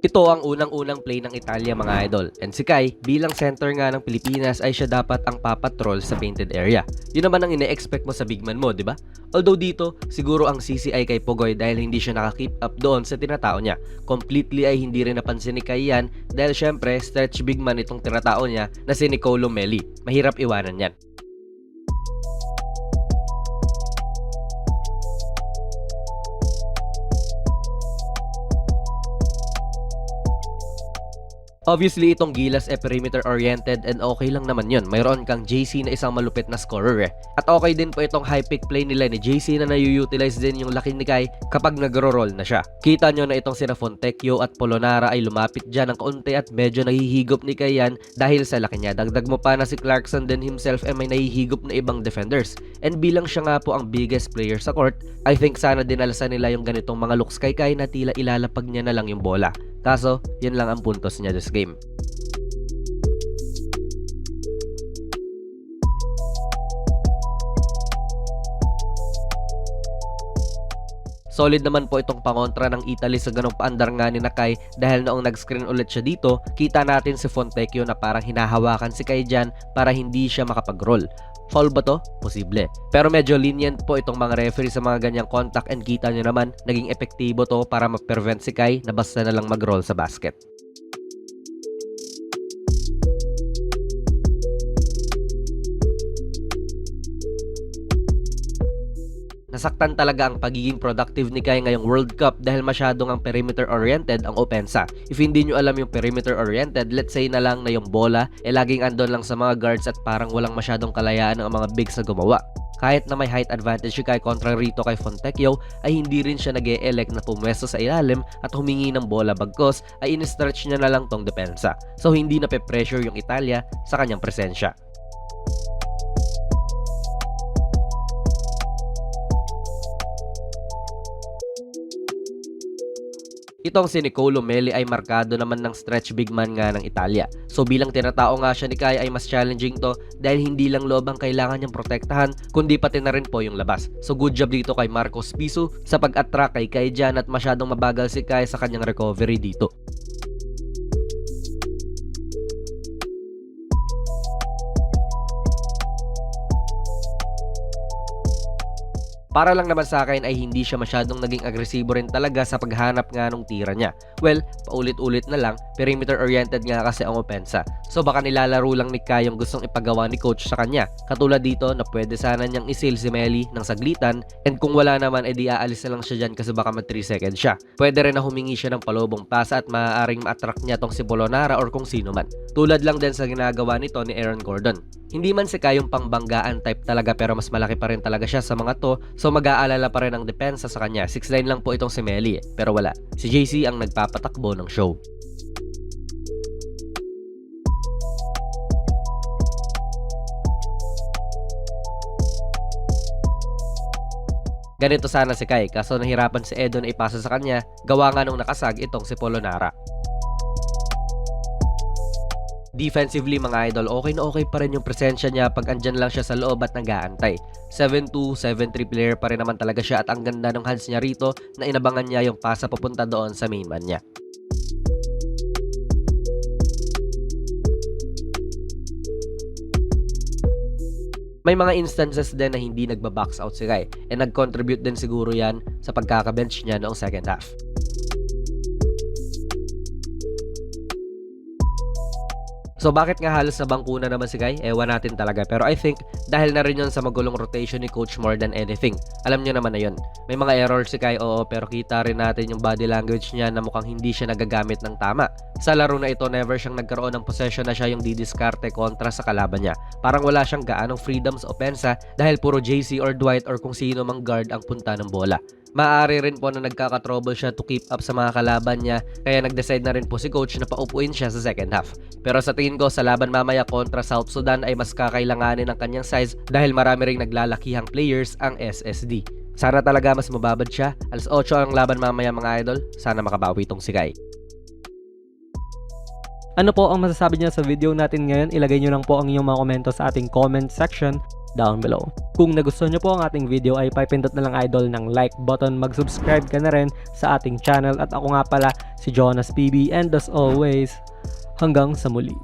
Ito ang unang-unang play ng Italia mga idol, and si Kai bilang center nga ng Pilipinas ay siya dapat ang papatrol sa painted area. Yun naman ang ine-expect mo sa bigman mo, di ba? Although dito, siguro ang CCI kay Pogoy dahil hindi siya naka-keep up doon sa tinatao niya. Completely ay hindi rin napansin ni Kai yan dahil syempre stretch bigman itong tinatao niya na si Nicolo Melli. Mahirap iwanan yan. Obviously, itong Gilas perimeter-oriented and okay lang naman yun. Mayroon kang JC na isang malupit na scorer eh. At okay din po itong high pick play nila ni JC na na-utilize din yung laki ni Kai kapag nagro-roll na siya. Kita nyo na itong sina Fontecchio at Polonara ay lumapit dyan ng kaunti at medyo nahihigop ni Kai yan dahil sa laki niya. Dagdag mo pa na si Clarkson din himself ay may nahihigop na ibang defenders. And bilang siya nga po ang biggest player sa court, I think sana dinalasan nila yung ganitong mga looks kay Kai na tila ilalapag niya na lang yung bola. Kaso, yun lang ang puntos niya this game. Solid naman po itong pangontra ng Italy sa ganong paandar nga ni Kai dahil noong nag-screen ulit siya dito, kita natin si Fontecchio na parang hinahawakan si Kai dyan para hindi siya makapag-roll. Foul ba to? Posible. Pero medyo lenient po itong mga referee sa mga ganyang contact and kita nyo naman, naging epektibo to para ma-prevent si Kai na basta na lang mag-roll sa basket. Nasaktan talaga ang pagiging productive ni Kai ngayong World Cup dahil masyadong ang perimeter-oriented ang opensa. If hindi nyo alam yung perimeter-oriented, let's say na lang na yung bola laging andon lang sa mga guards at parang walang masyadong kalayaan ng mga bigs na gumawa. Kahit na may height advantage si Kai kontra rito kay Fontecchio, ay hindi rin siya nag-e-elect na pumwesto sa ilalim at humingi ng bola bagkos ay in-stretch niya na lang tong depensa. So hindi na pe-pressure yung Italia sa kanyang presensya. Itong si Nicolo Melli ay markado naman ng stretch big man nga ng Italia. So bilang tinatao nga siya ni Kai ay mas challenging to dahil hindi lang loob ang kailangan niyang protektahan kundi pati na rin po yung labas. So good job dito kay Marcos Piso sa pag-attract kay Kai dyan at masyadong mabagal si Kai sa kanyang recovery dito. Para lang naman sa akin ay hindi siya masyadong naging agresibo rin talaga sa paghanap nga nung tira niya. Well, paulit-ulit na lang, perimeter-oriented nga kasi ang opensa. So baka nilalaro lang ni Kai yung gustong ipagawa ni coach sa kanya. Katulad dito na pwede sana niyang isil si Melli ng saglitan and kung wala naman edi aalis na lang siya dyan kasi baka mag 3 seconds siya. Pwede rin na humingi siya ng palobong pasa at maaaring ma-attract niya tong si Polonara or kung sino man. Tulad lang din sa ginagawa nito ni Aaron Gordon. Hindi man si Kai yung pangbanggaan type talaga pero mas malaki pa rin talaga siya sa mga to, so mag-aalala pa rin ang depensa sa kanya. 6'9 lang po itong si Melli pero wala. Si JC ang nagpapatakbo ng show. Ganito sana si Kai kaso nahirapan si Edo na ipasa sa kanya, gawa nga nung nakasag itong si Polonara. Defensively mga idol, okay na okay pa rin yung presensya niya pag andyan lang siya sa loob at nag-aantay. 7'2", 7'3 player pa rin naman talaga siya at ang ganda ng hands niya rito na inabangan niya yung pasa papunta doon sa main man niya. May mga instances din na hindi nagba-box out si Kai and nag-contribute din siguro yan sa pagkaka-bench niya noong second half. So bakit nga halos na bangkuna naman si Kai? Ewan natin talaga. Pero I think dahil na rin yun sa magulong rotation ni coach more than anything. Alam niyo naman na yun. May mga errors si Kai, oo, pero kita rin natin yung body language niya na mukhang hindi siya nagagamit ng tama. Sa laro na ito, never siyang nagkaroon ng possession na siya yung didiskarte kontra sa kalaban niya. Parang wala siyang gaanong freedom sa opensa dahil puro JC or Dwight or kung sino mang guard ang punta ng bola. Maaari rin po na nagkaka-trouble siya to keep up sa mga kalaban niya kaya nag-decide na rin po si coach na paupuin siya sa second half. Pero sa tingin ko sa laban mamaya kontra South Sudan ay mas kakailanganin ng kanyang size dahil marami ring naglalakihang players ang SSD. Sana talaga mas mababad siya. Alas 8 ang laban mamaya mga idol. Sana makabawi itong si Kai. Ano po ang masasabi niyo sa video natin ngayon? Ilagay niyo lang po ang inyong mga komento sa ating comment section. down below. Kung nagustuhan nyo po ang ating video ay pipindot na lang idol ng like button, mag-subscribe ka na rin sa ating channel at ako nga pala si Jonas PB and as always, hanggang sa muli.